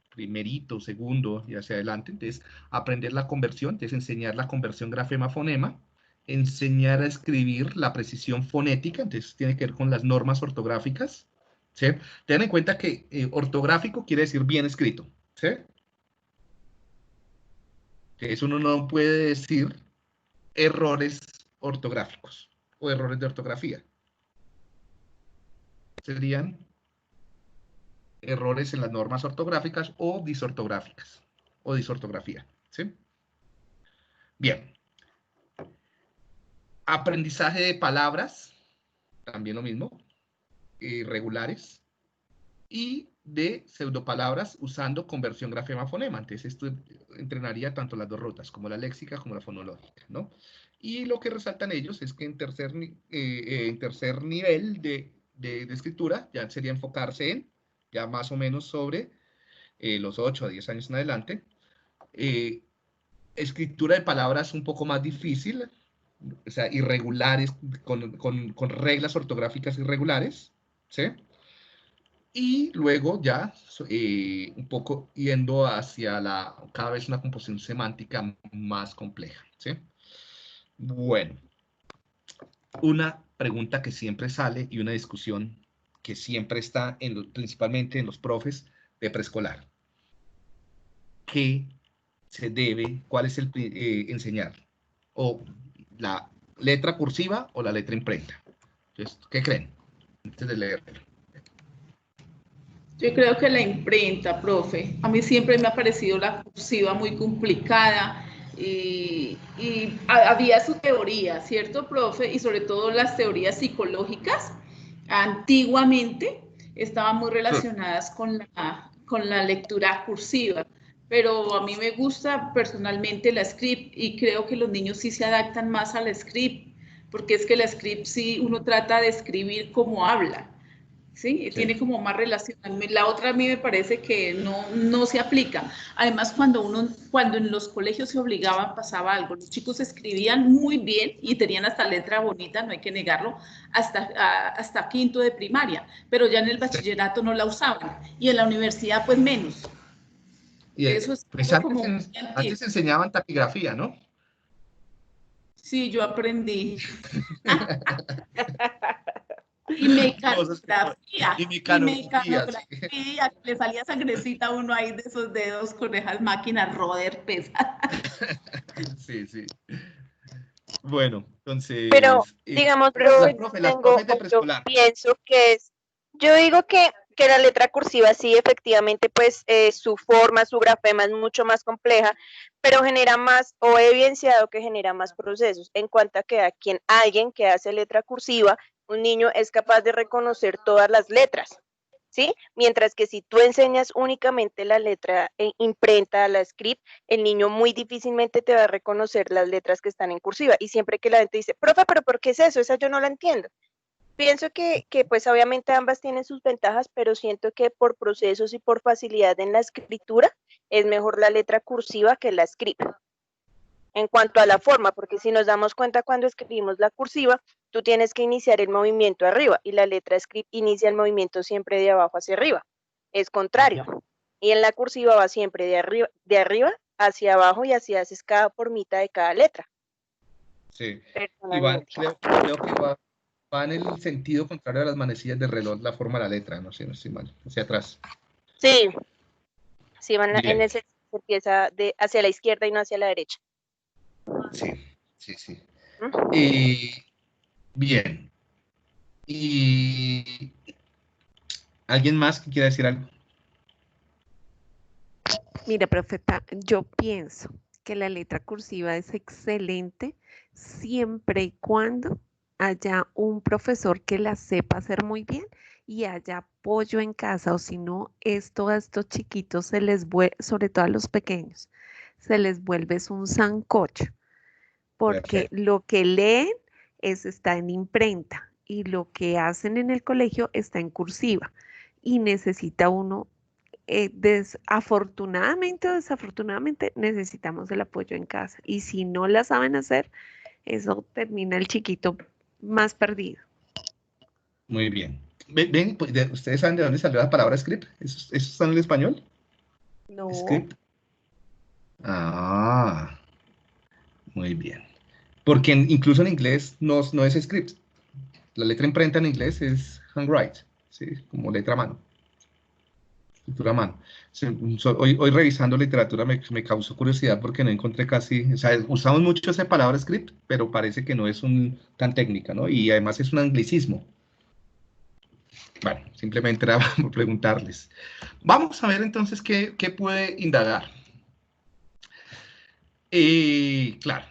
primerito, segundo y hacia adelante, entonces aprender la conversión, entonces enseñar la conversión grafema-fonema, enseñar a escribir la precisión fonética, entonces tiene que ver con las normas ortográficas, ¿sí? Ten en cuenta que ortográfico quiere decir bien escrito, ¿sí? Entonces uno no puede decir errores ortográficos o errores de ortografía. serían errores en las normas ortográficas o disortográficas, o disortografía, ¿sí? Bien. Aprendizaje de palabras, también lo mismo, irregulares, y de pseudopalabras usando conversión grafema-fonema. Entonces, esto entrenaría tanto las dos rutas, como la léxica como la fonológica, ¿no? Y lo que resaltan ellos es que en tercer nivel de escritura ya sería enfocarse en, ya más o menos sobre los 8 a 10 años en adelante, escritura de palabras un poco más difícil, o sea, irregulares, con reglas ortográficas irregulares, ¿sí? Y luego ya un poco yendo hacia cada vez una composición semántica más compleja, ¿sí? Bueno, una pregunta que siempre sale y una discusión que siempre está principalmente en los profes de preescolar. ¿Qué se debe, cuál es el enseñar? ¿O la letra cursiva o la letra imprenta? Entonces, ¿qué creen? Antes de leerlo. Yo creo que la imprenta, profe. A mí siempre me ha parecido la cursiva muy complicada y había su teoría, ¿cierto, profe? Y sobre todo las teorías psicológicas, antiguamente estaban muy relacionadas con la lectura cursiva. Pero a mí me gusta personalmente la script y creo que los niños sí se adaptan más a la script, porque es que la script sí uno trata de escribir como habla. ¿Sí? Tiene como más relación. La otra a mí me parece que no se aplica. Además, cuando en los colegios se obligaban, pasaba algo. Los chicos escribían muy bien y tenían hasta letra bonita, no hay que negarlo, hasta quinto de primaria, pero ya en el bachillerato no la usaban y en la universidad pues menos. Y eso es pues como antes enseñaban taquigrafía, ¿no? Sí, yo aprendí. Y mecanografía. Y mecanografía, sí. Le salía sangrecita a uno ahí de esos dedos con esas máquinas roder pesadas. Sí, sí. Bueno, entonces... Pero, digamos, yo pienso que es... Yo digo que la letra cursiva sí, efectivamente, pues su forma, su grafema es mucho más compleja, pero genera más, o he evidenciado que genera más procesos, en cuanto a que alguien que hace letra cursiva, un niño es capaz de reconocer todas las letras, ¿sí? Mientras que si tú enseñas únicamente la letra imprenta, la script, el niño muy difícilmente te va a reconocer las letras que están en cursiva, y siempre que la gente dice, profe, ¿pero por qué es eso? Esa yo no la entiendo. Pienso que pues obviamente ambas tienen sus ventajas, pero siento que por procesos y por facilidad en la escritura es mejor la letra cursiva que la script. En cuanto a la forma, porque si nos damos cuenta cuando escribimos la cursiva, tú tienes que iniciar el movimiento arriba y la letra script inicia el movimiento siempre de abajo hacia arriba. Es contrario. Y en la cursiva va siempre de arriba hacia abajo y así haces cada formita de cada letra. Sí. Iván, creo que va en el sentido contrario a las manecillas del reloj, la forma de la letra, no sé, no estoy mal, hacia atrás. Sí, van en ese, se empieza hacia la izquierda y no hacia la derecha. Sí. Bien. ¿Y alguien más que quiera decir algo? Mira, profeta, yo pienso que la letra cursiva es excelente siempre y cuando haya un profesor que la sepa hacer muy bien y haya apoyo en casa, o si no, a estos chiquitos se les vuelve, sobre todo a los pequeños, se les vuelve un sancocho, porque lo que leen está en imprenta y lo que hacen en el colegio está en cursiva y necesita uno, afortunadamente o desafortunadamente, necesitamos el apoyo en casa y si no la saben hacer, eso termina el chiquito más perdido. Muy bien. Ven, pues, ¿ustedes saben de dónde salió la palabra script? ¿Eso está en el español? No. Script. Ah, muy bien. Porque incluso en inglés no es script. La letra imprenta en inglés es handwrite, ¿sí? Como letra a mano. Escritura a mano. Hoy revisando literatura me causó curiosidad porque no encontré casi, o sea, usamos mucho esa palabra script, pero parece que no es tan técnica, ¿no? Y además es un anglicismo. Bueno, simplemente era por preguntarles. Vamos a ver entonces qué puede indagar. Claro,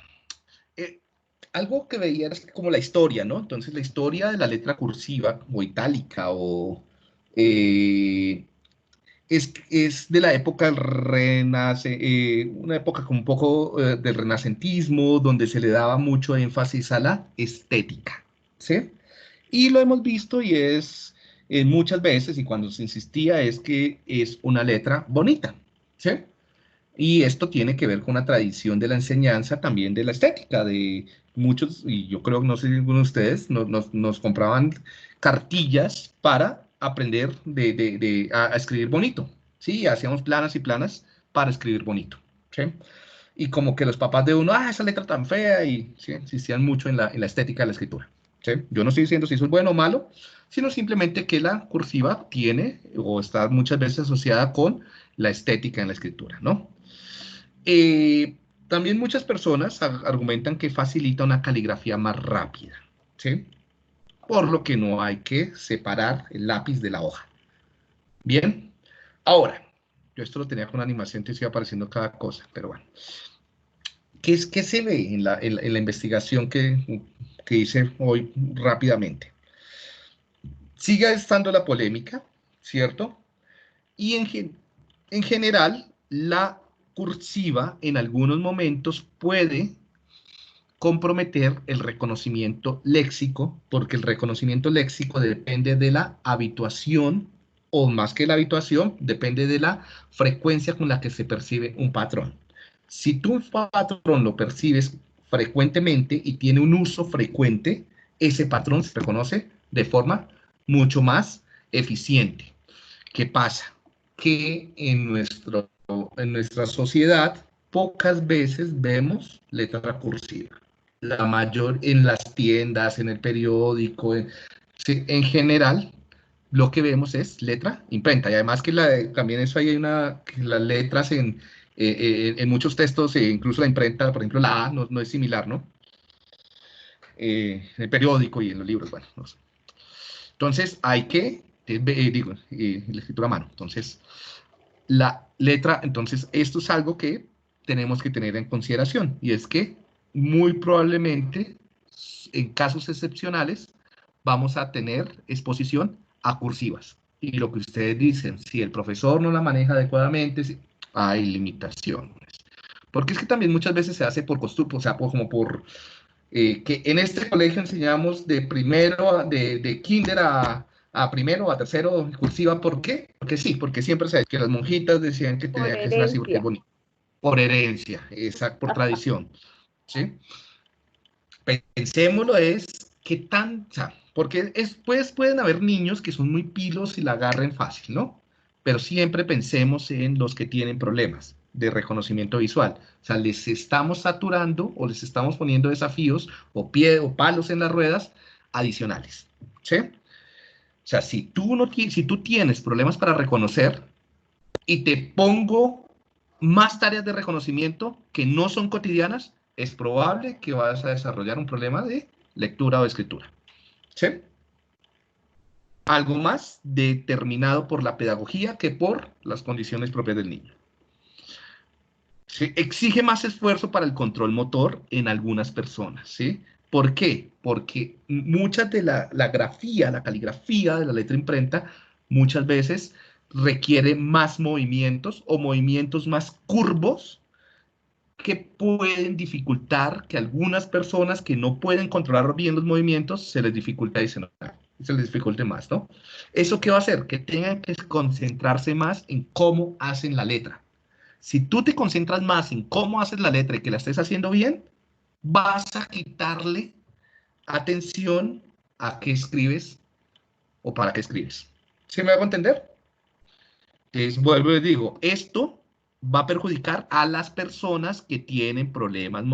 algo que veía es como la historia, ¿no? Entonces la historia de la letra cursiva o itálica o es de la época del una época como un poco del renacentismo, donde se le daba mucho énfasis a la estética, ¿sí? Y lo hemos visto y es muchas veces, y cuando se insistía, es que es una letra bonita, ¿sí? Y esto tiene que ver con una tradición de la enseñanza también de la estética, de muchos, y yo creo que no sé si alguno de ustedes nos compraban cartillas para aprender a escribir bonito, ¿sí? Hacíamos planas y planas para escribir bonito, ¿sí? Y como que los papás de uno, esa letra tan fea, y ¿sí? Insistían mucho en la estética de la escritura, ¿sí? Yo no estoy diciendo si eso es bueno o malo, sino simplemente que la cursiva tiene o está muchas veces asociada con la estética en la escritura, ¿no? También muchas personas argumentan que facilita una caligrafía más rápida, ¿sí? Por lo que no hay que separar el lápiz de la hoja. Bien, ahora, yo esto lo tenía con animación, te iba apareciendo cada cosa, pero bueno. ¿Qué se ve en la investigación que hice hoy rápidamente? Sigue estando la polémica, ¿cierto? Y en general, la cursiva en algunos momentos puede comprometer el reconocimiento léxico, porque el reconocimiento léxico depende de la habituación, o más que la habituación, depende de la frecuencia con la que se percibe un patrón. Si tú un patrón lo percibes frecuentemente y tiene un uso frecuente, ese patrón se reconoce de forma mucho más eficiente. ¿Qué pasa? Que en nuestra sociedad pocas veces vemos letra cursiva. La mayor en las tiendas, en el periódico, en general, lo que vemos es letra imprenta. Y además que también eso hay que las letras en muchos textos, incluso la imprenta, por ejemplo, la A no es similar, ¿no? En el periódico y en los libros, bueno, no sé. Entonces hay que, la escritura a mano. Entonces, la letra, entonces esto es algo que tenemos que tener en consideración, y es que muy probablemente, en casos excepcionales, vamos a tener exposición a cursivas. Y lo que ustedes dicen, si el profesor no la maneja adecuadamente, hay limitaciones. Porque es que también muchas veces se hace por costumbre, o sea, que en este colegio enseñamos de primero, de kinder a primero, a tercero, cursiva. ¿Por qué? Porque sí, porque siempre se que las monjitas decían que tenía que ser así porque es bonito. Por herencia, por tradición, ¿sí? Pensémoslo porque pueden haber niños que son muy pilos y la agarren fácil, ¿no? Pero siempre pensemos en los que tienen problemas de reconocimiento visual. O sea, les estamos saturando o les estamos poniendo desafíos o palos en las ruedas adicionales, ¿sí? O sea, si tú tienes problemas para reconocer y te pongo más tareas de reconocimiento que no son cotidianas, es probable que vas a desarrollar un problema de lectura o escritura, ¿sí? Algo más determinado por la pedagogía que por las condiciones propias del niño. ¿Sí? Exige más esfuerzo para el control motor en algunas personas, ¿sí? ¿Por qué? Porque muchas de la grafía, la caligrafía de la letra imprenta, muchas veces requiere más movimientos o movimientos más curvos que pueden dificultar que algunas personas que no pueden controlar bien los movimientos se les dificulta se les dificulte más, ¿no? ¿Eso qué va a hacer? Que tengan que concentrarse más en cómo hacen la letra. Si tú te concentras más en cómo haces la letra y que la estés haciendo bien, vas a quitarle atención a qué escribes o para qué escribes. ¿Sí me hago entender? Entonces, vuelvo y digo, esto va a perjudicar a las personas que tienen problemas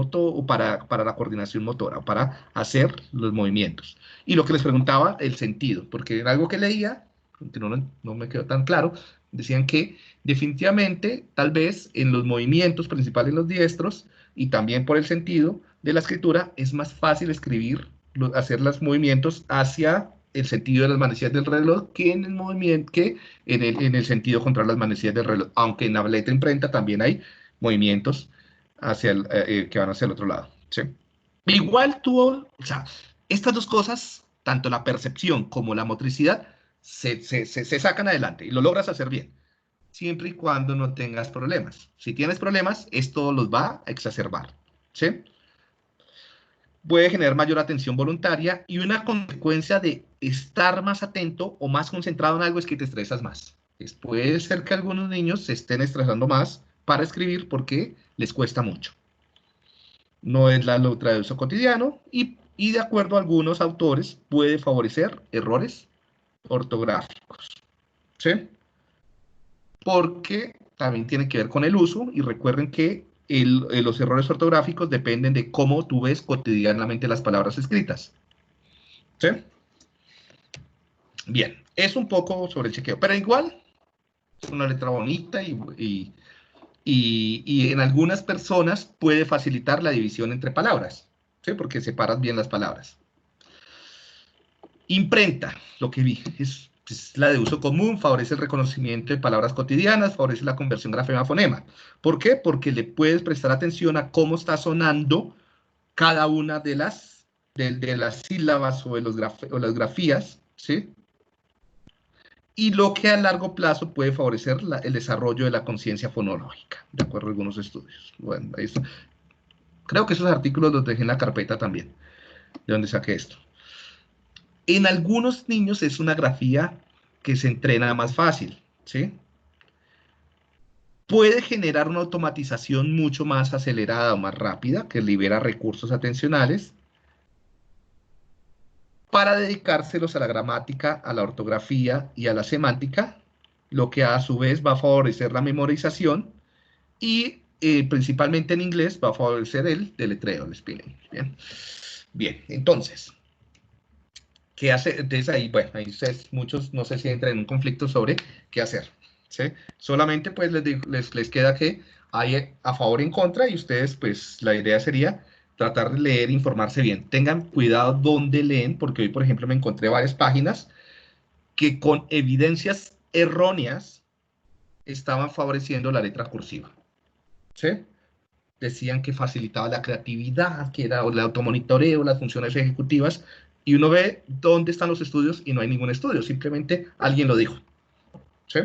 para la coordinación motora, o para hacer los movimientos. Y lo que les preguntaba, el sentido, porque en algo que leía, que no me quedó tan claro, decían que definitivamente, tal vez en los movimientos principales en los diestros, y también por el sentido de la escritura, es más fácil escribir, hacer los movimientos hacia el sentido de las manecillas del reloj que en el movimiento, que en el sentido contrario a las manecillas del reloj, aunque en la letra imprenta también hay movimientos hacia que van hacia el otro lado, ¿sí? Igual o sea, estas dos cosas, tanto la percepción como la motricidad, se sacan adelante y lo logras hacer bien, siempre y cuando no tengas problemas. Si tienes problemas, esto los va a exacerbar, ¿sí? Puede generar mayor atención voluntaria y una consecuencia de estar más atento o más concentrado en algo es que te estresas más. Puede ser que algunos niños se estén estresando más para escribir porque les cuesta mucho. No es la letra de uso cotidiano y de acuerdo a algunos autores puede favorecer errores ortográficos, ¿sí? Porque también tiene que ver con el uso y recuerden que los errores ortográficos dependen de cómo tú ves cotidianamente las palabras escritas, ¿sí? Bien, es un poco sobre el chequeo, pero igual es una letra bonita y en algunas personas puede facilitar la división entre palabras, ¿sí? Porque separas bien las palabras. Imprenta, lo que vi, es la de uso común, favorece el reconocimiento de palabras cotidianas, favorece la conversión grafema-fonema. ¿Por qué? Porque le puedes prestar atención a cómo está sonando cada una de las sílabas o de las grafías, ¿sí? Y lo que a largo plazo puede favorecer el desarrollo de la conciencia fonológica, de acuerdo a algunos estudios. Bueno, ahí está. Creo que esos artículos los dejé en la carpeta también, de donde saqué esto. En algunos niños es una grafía que se entrena más fácil, ¿sí? Puede generar una automatización mucho más acelerada o más rápida, que libera recursos atencionales, para dedicárselos a la gramática, a la ortografía y a la semántica, lo que a su vez va a favorecer la memorización y principalmente en inglés va a favorecer el deletreo, el spelling. Bien, bien, entonces, ¿qué hace? Entonces ahí, bueno, ahí ustedes, muchos no sé si entran en un conflicto sobre qué hacer, ¿sí? Solamente pues les queda que hay a favor y en contra y ustedes pues la idea sería tratar de leer, informarse bien. Tengan cuidado dónde leen, porque hoy, por ejemplo, me encontré varias páginas que con evidencias erróneas estaban favoreciendo la letra cursiva, ¿sí? Decían que facilitaba la creatividad, que era el automonitoreo, las funciones ejecutivas, y uno ve dónde están los estudios y no hay ningún estudio, simplemente alguien lo dijo, ¿sí?